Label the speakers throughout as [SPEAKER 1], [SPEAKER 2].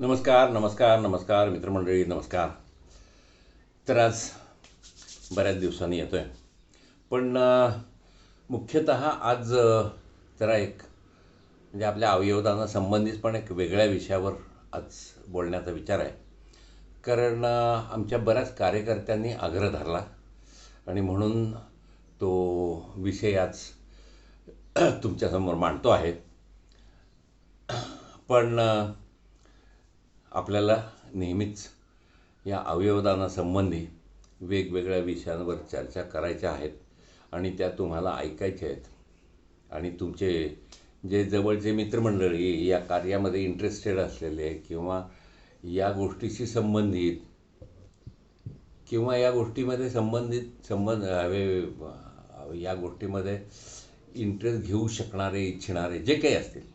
[SPEAKER 1] नमस्कार नमस्कार नमस्कार मित्रमंडळी नमस्कार. तर आज बऱ्याच दिवसांनी येतो आहे, पण मुख्यतः आज जरा एक म्हणजे आपल्या अवयवदानासंबंधित पण एक वेगळ्या विषयावर आज बोलण्याचा विचार आहे. कारण आमच्या बऱ्याच कार्यकर्त्यांनी आग्रह धरला आणि म्हणून तो विषय आज तुमच्यासमोर मांडतो आहे. पण आपल्याला नेहमीच या अवयवदानासंबंधी वेगवेगळ्या विषयांवर चर्चा करायच्या आहेत आणि त्या तुम्हाला ऐकायच्या आहेत. आणि तुमचे जे जवळचे मित्रमंडळी या कार्यामध्ये इंटरेस्टेड असलेले किंवा या गोष्टीशी संबंधित किंवा या गोष्टीमध्ये या गोष्टीमध्ये इंटरेस्ट घेऊ शकणारे इच्छिणारे जे काही असतील,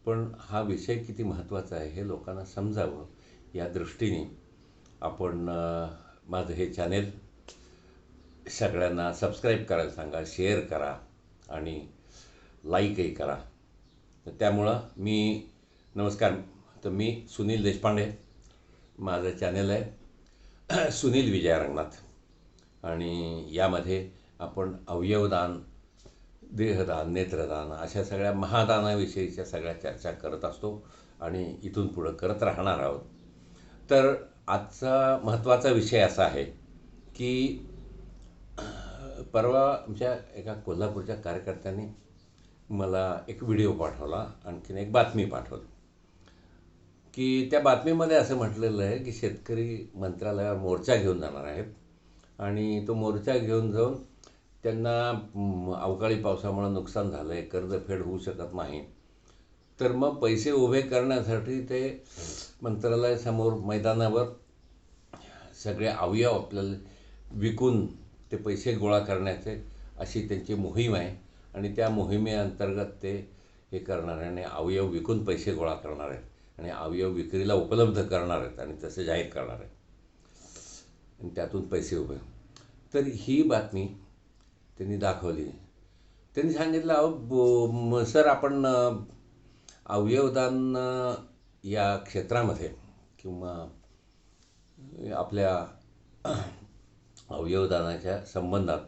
[SPEAKER 1] पण हा विषय किती महत्त्वाचा आहे हे लोकांना समजावं या दृष्टीने आपण माझं हे चॅनेल सगळ्यांना सबस्क्राईब करायला सांगा, शेअर करा आणि लाईकही करा. तर त्यामुळं नमस्कार. तर मी सुनील देशपांडे, माझं चॅनेल आहे सुनील विजया रंगनाथ, आणि यामध्ये आपण अवयवदान, देहदान, नेत्रदान अशा सगळ्या महादानाविषयीच्या सगळ्या चर्चा करत असतो आणि इथून पुढं करत राहणार आहोत. तर आजचा महत्त्वाचा विषय असा आहे की परवा आमच्या एका कोल्हापूरच्या कार्यकर्त्यांनी मला एक व्हिडिओ पाठवला, आणखीन एक बातमी पाठवली की त्या बातमीमध्ये असं म्हटलेलं आहे की शेतकरी मंत्रालयावर मोर्चा घेऊन जाणार आहेत आणि तो मोर्चा घेऊन जाऊन त्यांना अवकाळी पावसामुळे नुकसान झालं आहे, कर्जफेड होऊ शकत नाही, तर मग पैसे उभे करण्यासाठी ते मंत्रालयासमोर मैदानावर सगळे अवयव आपल्याला विकून ते पैसे गोळा करण्याचे अशी त्यांची मोहीम आहे. आणि त्या मोहिमेअंतर्गत ते हे करणार आहे आणि अवयव विकून पैसे गोळा करणार आहेत आणि अवयव विक्रीला उपलब्ध करणार आहेत आणि तसे जाहीर करणार आहेत आणि त्यातून पैसे उभे. तर ही बातमी त्यांनी दाखवली. त्यांनी सांगितलं, अहो सर, आपण अवयवदान या क्षेत्रामध्ये किंवा आपल्या अवयवदानाच्या संबंधात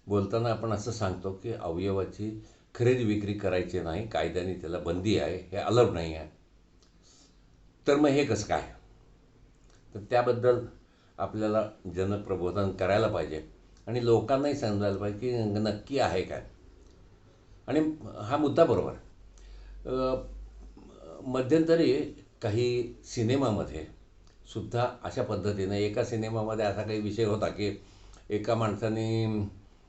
[SPEAKER 1] बोलताना आपण असं सांगतो की अवयवाची खरेदी विक्री करायची नाही, कायद्याने त्याला बंदी आहे, हे अलाउड नाही आहे. तर मग हे कसं काय? तर त्याबद्दल आपल्याला जनप्रबोधन करायला पाहिजे आणि लोकांनाही समजायला पाहिजे की नक्की आहे काय. आणि हा मुद्दा बरोबर. मध्यंतरी काही सिनेमामध्ये सुद्धा अशा पद्धतीने एका सिनेमामध्ये असा काही विषय होता की एका माणसाने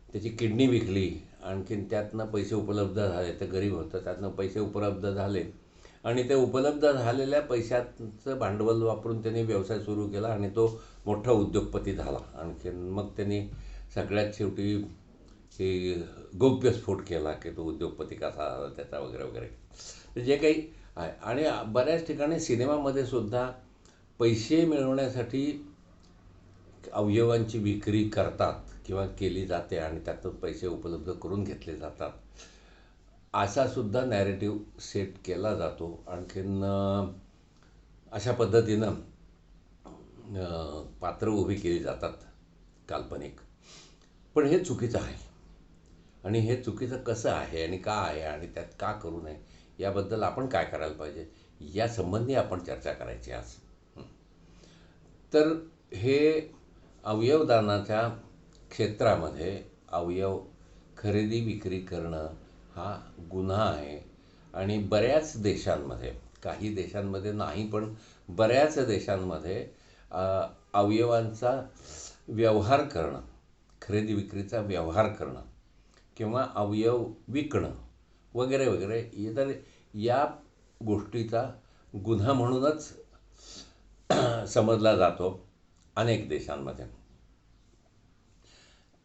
[SPEAKER 1] त्याची किडनी विकली, आणखीन त्यातनं पैसे उपलब्ध झाले, तर गरीब होतं, त्यातनं पैसे उपलब्ध झाले आणि ते उपलब्ध झालेल्या पैशाचं भांडवल वापरून त्यांनी व्यवसाय सुरू केला आणि तो मोठा उद्योगपती झाला. आणखीन मग त्यांनी सगळ्यात शेवटी हे गौप्यस्फोट केला की तो उद्योगपती कसा झाला त्याचा वगैरे वगैरे जे काही आहे. आणि बऱ्याच ठिकाणी सिनेमामध्ये सुद्धा पैसे मिळवण्यासाठी अवयवांची विक्री करतात किंवा केली जाते आणि त्यातून पैसे उपलब्ध करून घेतले जातात, असा सुद्धा नॅरेटिव्ह सेट केला जातो. आणखीन अशा पद्धतीनं पात्र उभी केली जातात काल्पनिक. पण हे चुकीचं आहे आणि हे चुकीचं कसं आहे आणि का आहे आणि त्यात का करू नये याबद्दल आपण काय करायला पाहिजे या संबंधी आपण चर्चा करायची आज. तर हे अवयवदानाच्या क्षेत्रामध्ये अवयव खरेदी विक्री करणं हा गुन्हा आहे आणि बऱ्याच देशांमध्ये, काही देशांमध्ये नाही पण बऱ्याच देशांमध्ये अवयवांचा व्यवहार करणं, खरेदी विक्रीचा व्यवहार करणं किंवा अवयव विकणं वगैरे वगैरे तर या गोष्टीचा गुन्हा म्हणूनच समजला जातो अनेक देशांमध्ये.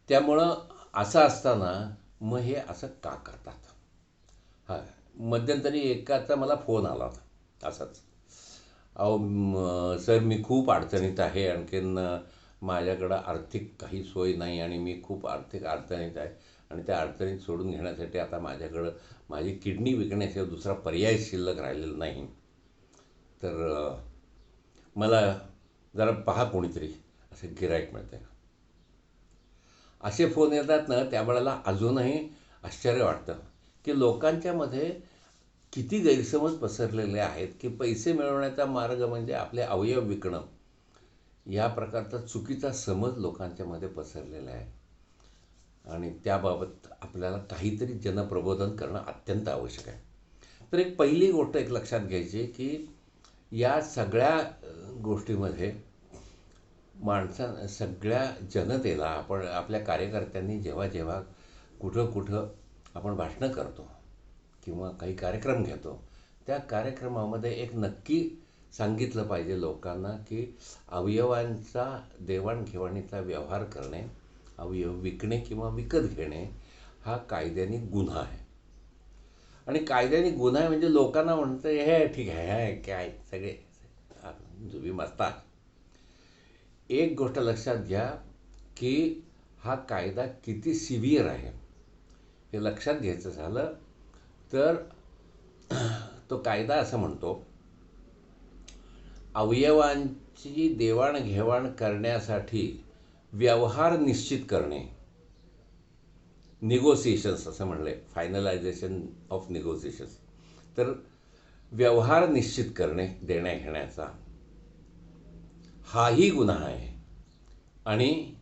[SPEAKER 1] त्यामुळं असं असताना मग हे असं का करतात? हां, मध्यंतरी एकाचा मला फोन आला होता असाच, अहो सर, मी खूप अडचणीत आहे, आणखीन माझ्याकडं आर्थिक काही सोय नाही आणि मी खूप आर्थिक अडचणीत आहे आणि त्या अडचणीत सोडून घेण्यासाठी आता माझ्याकडं माझी किडनी विकण्याशिवाय दुसरा पर्याय शिल्लक राहिलेला नाही. तर मला जरा पहा कोणीतरी असं गिऱ्हाईक मिळते का. असे फोन येतात ना, त्यावेळेला अजूनही आश्चर्य वाटतं की लोकांच्यामध्ये किती गैरसमज पसरलेले आहेत की पैसे मिळवण्याचा मार्ग म्हणजे आपले अवयव विकणं, या प्रकारचा चुकीचा समज लोकांच्यामध्ये पसरलेला आहे. आणि त्याबाबत आपल्याला काहीतरी जनप्रबोधन करणं अत्यंत आवश्यक आहे. तर एक पहिली गोष्ट एक लक्षात घ्यायची की या सगळ्या गोष्टीमध्ये सगळ्या जनतेला आपण आपल्या कार्यकर्त्यांनी जेव्हा जेव्हा कुठं कुठं आपण भाषणं करतो किंवा काही कार्यक्रम घेतो, त्या कार्यक्रमामध्ये एक नक्की सांगितलं पाहिजे लोकांना की अवयवांचा देवाणघेवाणीचा व्यवहार करणे, अवयव विकणे किंवा विकत घेणे हा कायद्याने गुन्हा आहे. आणि कायद्याने गुन्हा आहे म्हणजे लोकांना म्हणतं हे ठीक आहे, हे काय सगळे जुबी मस्ता. एक गोष्ट लक्षात घ्या की हा कायदा किती सिव्हिअर आहे हे लक्षात घ्यायचं झालं तर तो कायदा असं म्हणतो, अवयवांची देवाणघेवाण करण्यासाठी व्यवहार निश्चित करणे, निगोसिएशन्स असं म्हणलंय, फायनलायझेशन ऑफ निगोसिएशन्स. तर व्यवहार निश्चित करणे देण्या घेण्याचा हाही गुन्हा आहे. आणि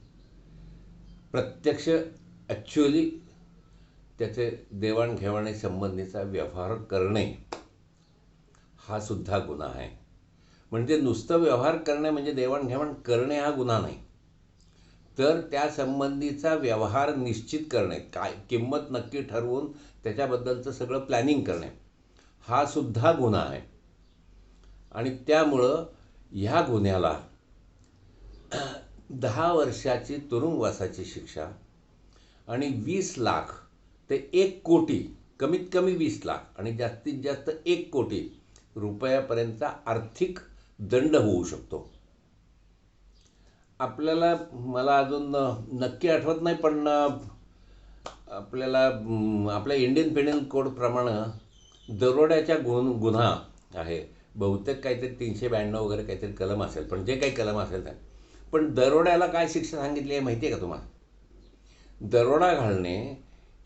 [SPEAKER 1] प्रत्यक्ष ॲक्च्युअली त्याचे देवाणघेवाणी संबंधीचा व्यवहार करणे हा सुद्धा गुन्हा आहे. म्हणजे नुसतं व्यवहार करणे म्हणजे देवाणघेवाण करणे हा गुन्हा नाही, तर त्या संबंधीचा व्यवहार निश्चित करणे, काय किंमत नक्की ठरवून त्याच्याबद्दलचं सगळं प्लॅनिंग करणे हा सुद्धा गुन्हा आहे. आणि त्यामुळं ह्या गुन्ह्याला 10 वर्षाची तुरुंगवासाची शिक्षा आणि 20 लाख ते 1 कोटी, कमीत कमी 20 लाख आणि जास्तीत जास्त 1 कोटी रुपयापर्यंतचा आर्थिक दंड होऊ शकतो. आपल्याला मला अजून नक्की आठवत नाही, पण आपल्याला आपल्या इंडियन पेनल कोडप्रमाणे दरोड्याच्या गुन्हा आहे. बहुतेक काहीतरी 392 वगैरे काहीतरी कलम असेल, पण जे काही कलम असेल त्या. पण दरोड्याला काय शिक्षा सांगितली आहे माहिती आहे का तुम्हाला? दरोडा घालणे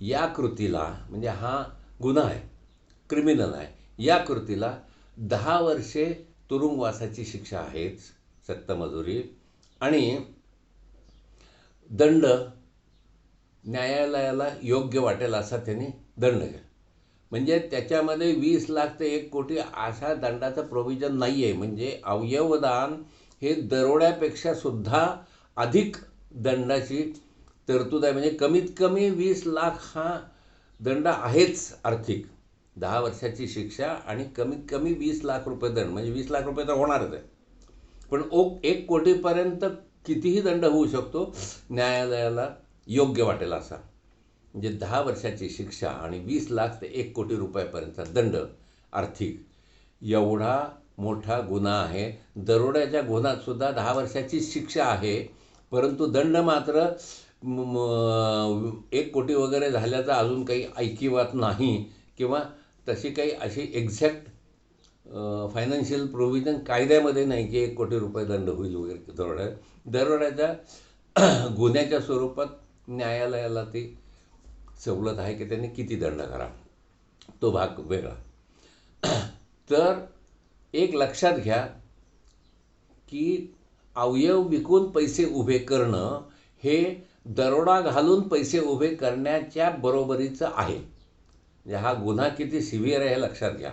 [SPEAKER 1] या कृतीला म्हणजे हा गुन्हा आहे, क्रिमिनल आहे. या कृतीला 10 वर्षे तुरुंगवासाची शिक्षा आहेच, सक्तमजुरी, आणि दंड न्यायालयाला योग्य वाटेल असा त्यांनी दंड घ्या. म्हणजे त्याच्यामध्ये 20 लाख ते 1 कोटी अशा दंडाचं प्रोव्हिजन नाही आहे. म्हणजे अवयवदान हे दरोड्यापेक्षा सुद्धा अधिक दंडाची तरतूद आहे. म्हणजे कमीत कमी 20 लाख हा दंड आहेच आर्थिक, 10 वर्षाची शिक्षा आणि कमीत कमी 20 लाख रुपये दंड. म्हणजे 20 लाख रुपये तर होणारच आहे, पण 1 कोटीपर्यंत कितीही दंड होऊ शकतो न्यायालयाला योग्य वाटेल असा. म्हणजे 10 वर्षाची शिक्षा आणि 20 लाख ते 1 कोटी रुपयापर्यंतचा दंड आर्थिक, एवढा मोठा गुन्हा आहे. दरोड्याच्या गुन्ह्यात सुद्धा 10 वर्षाची शिक्षा आहे, परंतु दंड मात्र 1 कोटी वगैरे झाल्याचा अजून काही ऐकिवात नाही, किंवा तशी काही अशी एक्झॅक्ट फायनान्शियल प्रोव्हिजन कायद्यामध्ये नाही की 1 कोटी रुपये दंड होईल वगैरे. दरोड्याच्या गुन्ह्याच्या स्वरूपात न्यायालयाला ती सवलत आहे की त्यांनी किती दंड करा, तो भाग वेगळा. तर एक लक्षात घ्या की अवयव विकून पैसे उभे करणं हे दरोडा घालून पैसे उभे करण्याच्या बरोबरीचं आहे. म्हणजे हा गुन्हा किती सिव्हिअर आहे हे लक्षात घ्या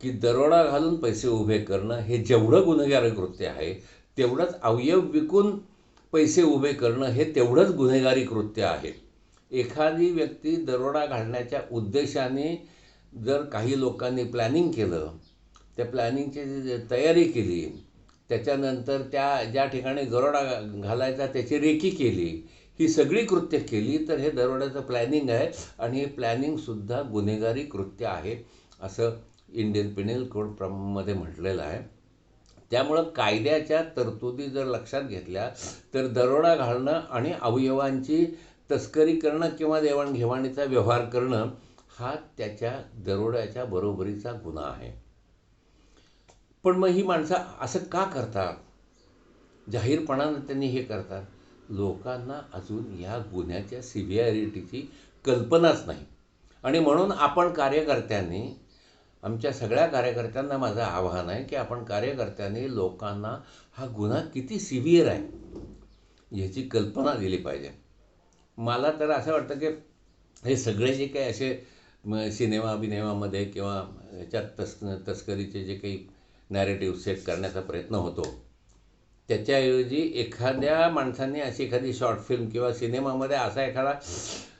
[SPEAKER 1] की दरोडा घालून पैसे उभे करणं हे जेवढं गुन्हेगारी कृत्य आहे, तेवढंच अवयव विकून पैसे उभे करणं हे तेवढंच गुन्हेगारी कृत्य आहे. एखादी व्यक्ती दरोडा घालण्याच्या उद्देशाने जर काही लोकांनी प्लॅनिंग केलं, त्या प्लॅनिंगची तयारी केली, त्याच्यानंतर त्या ज्या ठिकाणी दरोडा घालायचा त्याची रेकी केली, ही सगळी कृत्य केली, तर हे दरोड्याचं प्लॅनिंग आहे. आणि हे प्लॅनिंगसुद्धा गुन्हेगारी कृत्य आहे असं इंडियन पेनल कोडमध्ये म्हटलेलं आहे. त्यामुळं कायद्याच्या तरतुदी जर लक्षात घेतल्या तर दरोडा घालणं आणि अवयवांची तस्करी करणं किंवा देवाणघेवाणीचा व्यवहार करणं हा त्याच्या दरोड्याच्या बरोबरीचा गुन्हा आहे. पण मग ही माणसं असं का करतात? जाहीरपणानं त्यांनी हे करतात. लोकांना अजून या गुन्ह्याच्या सिव्हिॲरिटीची कल्पनाच नाही. आणि म्हणून आपण कार्यकर्त्यांनी, आमच्या सगळ्या कार्यकर्त्यांना माझं आवाहन आहे की आपण कार्यकर्त्यांनी लोकांना हा गुन्हा किती सिव्हिअर आहे ह्याची कल्पना दिली पाहिजे. मला तर असं वाटतं की हे सगळे जे काही असे सिनेमा अभिनयामध्ये किंवा ह्याच्यात तस्करीचे जे काही नॅरेटिव्ह सेट करण्याचा प्रयत्न होतो, त्याच्याऐवजी एखाद्या माणसाने अशी एखादी शॉर्ट फिल्म किंवा सिनेमामध्ये असा एखादा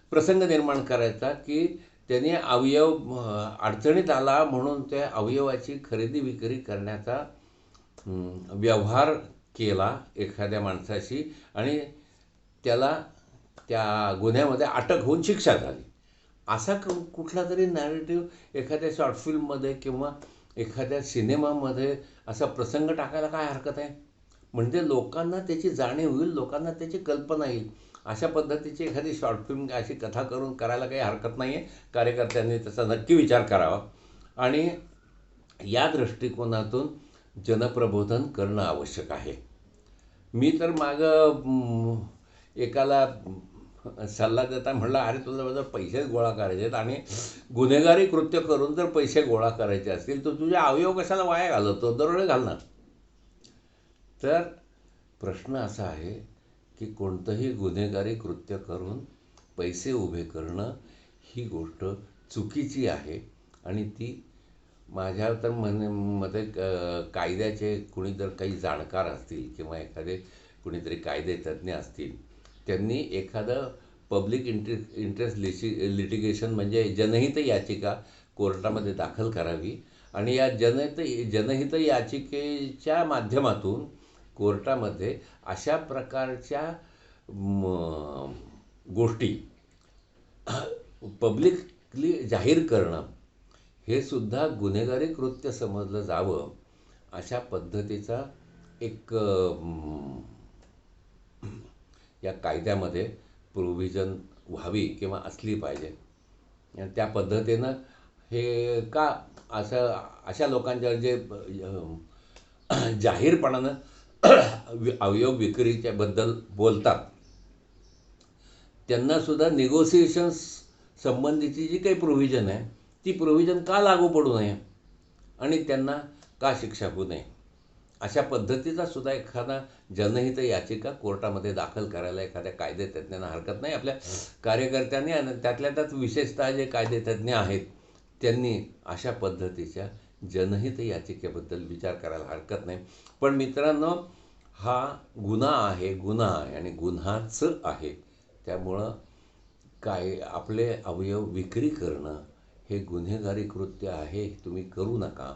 [SPEAKER 1] प्रसंग निर्माण करायचा की त्याने अवयव अडचणीत आला म्हणून त्या अवयवाची खरेदी विक्री करण्याचा व्यवहार केला एखाद्या माणसाशी आणि त्याला त्या गुन्ह्यामध्ये अटक होऊन शिक्षा झाली. असा कुठला तरी नॅरेटिव्ह एखाद्या शॉर्ट फिल्ममध्ये किंवा एखाद्या सिनेमामध्ये असा प्रसंग टाकायला काय हरकत आहे? म्हणजे लोकांना त्याची जाणीव होईल, लोकांना त्याची कल्पना येईल. अशा पद्धतीची एखादी शॉर्ट फिल्म अशी कथा करायला काही हरकत नाही आहे. कार्यकर्त्यांनी त्याचा नक्की विचार करावा आणि या दृष्टिकोनातून जनप्रबोधन करणं आवश्यक आहे. मी तर मागं एकाला सल्ला देता म्हणला, अरे तुझ्याबद्दल पैसेच गोळा करायचे आहेत आणि गुन्हेगारी कृत्य करून जर पैसे गोळा करायचे असतील तर तुझे अवयव कशाला वाया घालवतो, दरोडे घालणार. तर प्रश्न असा आहे की कोणतंही गुन्हेगारी कृत्य करून पैसे उभे करणं ही गोष्ट चुकीची आहे आणि ती माझ्या तर मते कायद्याचे कुणी जर काही जाणकार असतील किंवा एखादे कुणीतरी कायदेतज्ञ असतील, त्यांनी एखादं पब्लिक इंटरेस्ट लिटिगेशन म्हणजे जनहित याचिका कोर्टामध्ये दाखल करावी आणि या जनहित याचिकेच्या माध्यमातून कोर्टामध्ये अशा प्रकारच्या गोष्टी पब्लिकली जाहीर करणं हे सुद्धा गुन्हेगारी कृत्य समजलं जावं अशा पद्धतीचा एक या कायद्यामध्ये प्रोव्हिजन व्हावी किंवा असली पाहिजे. त्या पद्धतीनं हे का असं अशा लोकांच्यावर जे जाहीरपणानं अवयव विक्रीच्या बद्दल बोलतात त्यांना सुद्धा निगोसिएशन्स संबंधीची जी काही प्रोव्हिजन आहे ती प्रोव्हिजन का लागू पडू नये आणि त्यांना का शिक्षा होऊ नये अशा पद्धतीचा सुद्धा एखादा जनहित याचिका कोर्टामध्ये दाखल करायला एखाद्या कायदेतज्ञांना हरकत नाही. आपल्या कार्यकर्त्यांनी आणि त्यातल्या त्यात विशेषतः जे कायदेतज्ञ आहेत त्यांनी अशा पद्धतीच्या जनहित याचिकेबद्दल विचार करायला हरकत नाही. पण मित्रांनो, हा गुन्हा आहे आणि गुन्हाच आहे. त्यामुळं आपले अवयव विक्री करणं हे गुन्हेगारी कृत्य आहे, तुम्ही करू नका.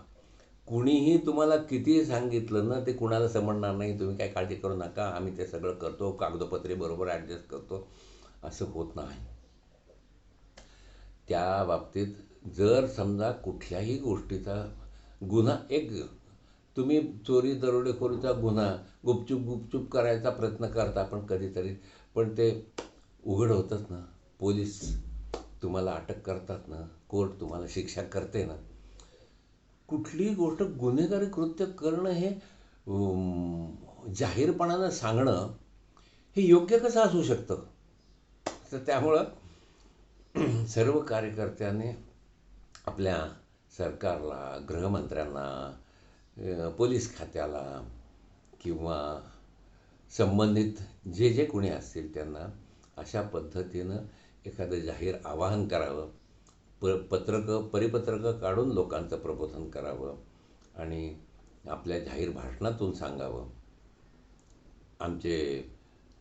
[SPEAKER 1] कुणीही तुम्हाला कितीही सांगितलं ना ते कुणाला समजणार नाही, तुम्ही काय काळजी करू नका, आम्ही ते सगळं करतो, कागदपत्रे बरोबर ॲडजस्ट करतो, असं होत नाही. त्या बाबतीत जर समजा कुठल्याही गोष्टीचा गुन्हा तुम्ही चोरी दरोडेखोरीचा गुन्हा गुपचूप करायचा प्रयत्न करता पण कधीतरी पण ते उघड होतंच ना, पोलीस तुम्हाला अटक करतात ना, कोर्ट तुम्हाला शिक्षा करते ना. कुठलीही गोष्ट गुन्हेगारी कृत्य करणं हे जाहीरपणानं सांगणं हे योग्य कसं असू शकतं? तर त्यामुळं सर्व कार्यकर्त्यांनी आपल्या सरकारला, गृहमंत्र्यांना, पोलीस खात्याला किंवा संबंधित जे कोणी असतील त्यांना अशा पद्धतीनं एखादं जाहीर आवाहन करावं, परिपत्रकं काढून लोकांचं प्रबोधन करावं आणि आपल्या जाहीर भाषणातून सांगावं. आमचे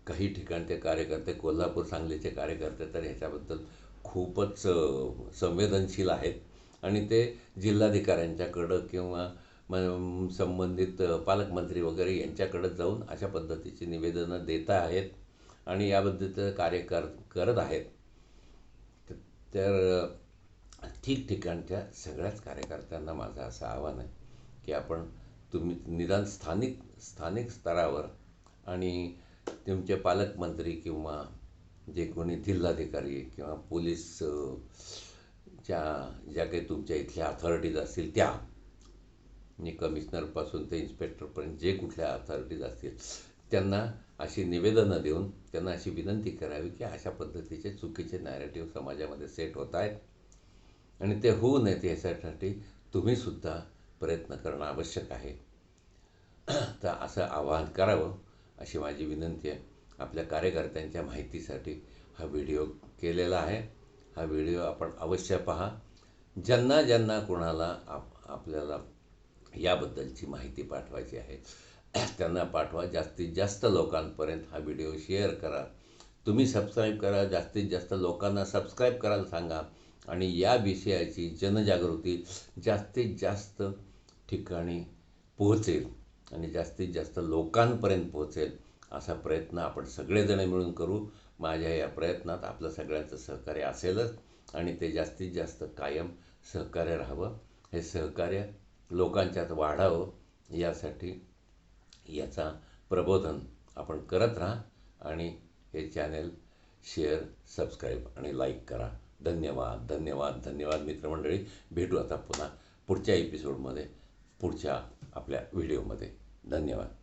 [SPEAKER 1] काही ठिकाणचे कार्यकर्ते, कोल्हापूर सांगलीचे कार्यकर्ते तर ह्याच्याबद्दल खूपच संवेदनशील आहेत आणि ते जिल्हाधिकाऱ्यांच्याकडं किंवा संबंधित पालकमंत्री वगैरे यांच्याकडं जाऊन अशा पद्धतीची निवेदनं देत आहेत आणि याबद्दलचं कार्य करत आहेत. तर ठिकठिकाणच्या सगळ्याच कार्यकर्त्यांना माझं असं आव्हान आहे की तुम्ही निदान स्थानिक स्तरावर आणि तुमचे पालकमंत्री किंवा जे कोणी जिल्हाधिकारी किंवा पोलीसच्या ज्या काही तुमच्या इथल्या अथॉरिटीज असतील त्या म्हणजे कमिशनरपासून ते इन्स्पेक्टरपर्यंत जे कुठल्या अथॉरिटीज असतील त्यांना अशी निवेदनं देऊन त्यांना अशी विनंती करावी की अशा पद्धतीचे चुकीचे नॅरेटिव्ह समाजामध्ये सेट होत आहेत आणि ते होऊ नयेत यासाठी तुम्हीसुद्धा प्रयत्न करणं आवश्यक आहे. तर असं आवाहन करावं अशी माझी विनंती आहे. आपल्या कार्यकर्त्यांच्या माहितीसाठी हा व्हिडिओ केलेला आहे. हा व्हिडिओ आपण अवश्य पहा. ज्यांना ज्यांना कोणाला आपल्याला याबद्दलची माहिती पाठवायची आहे त्यांना पाठवा. जास्तीत जास्त लोकांपर्यंत हा व्हिडिओ शेअर करा. तुम्ही सबस्क्राईब करा. जास्तीत जास्त लोकांना सबस्क्राईब करायला सांगा आणि या विषयाची जनजागृती जास्तीत जास्त ठिकाणी पोहोचेल आणि जास्तीत जास्त लोकांपर्यंत पोहोचेल असा प्रयत्न आपण सगळेजण मिळून करू. माझ्या या प्रयत्नात आपलं सगळ्यांचं सहकार्य असेलच आणि ते जास्तीत जास्त कायम सहकार्य राहावं. हे सहकार्य लोकांच्यात वाढावं यासाठी याचा प्रबोधन आपण करत राहा आणि हे चॅनेल शेअर, सबस्क्राईब आणि लाईक करा. धन्यवाद धन्यवाद धन्यवाद मित्रमंडळी. भेटू आता पुन्हा पुढच्या एपिसोडमध्ये, पुढच्या आपल्या व्हिडिओमध्ये. धन्यवाद.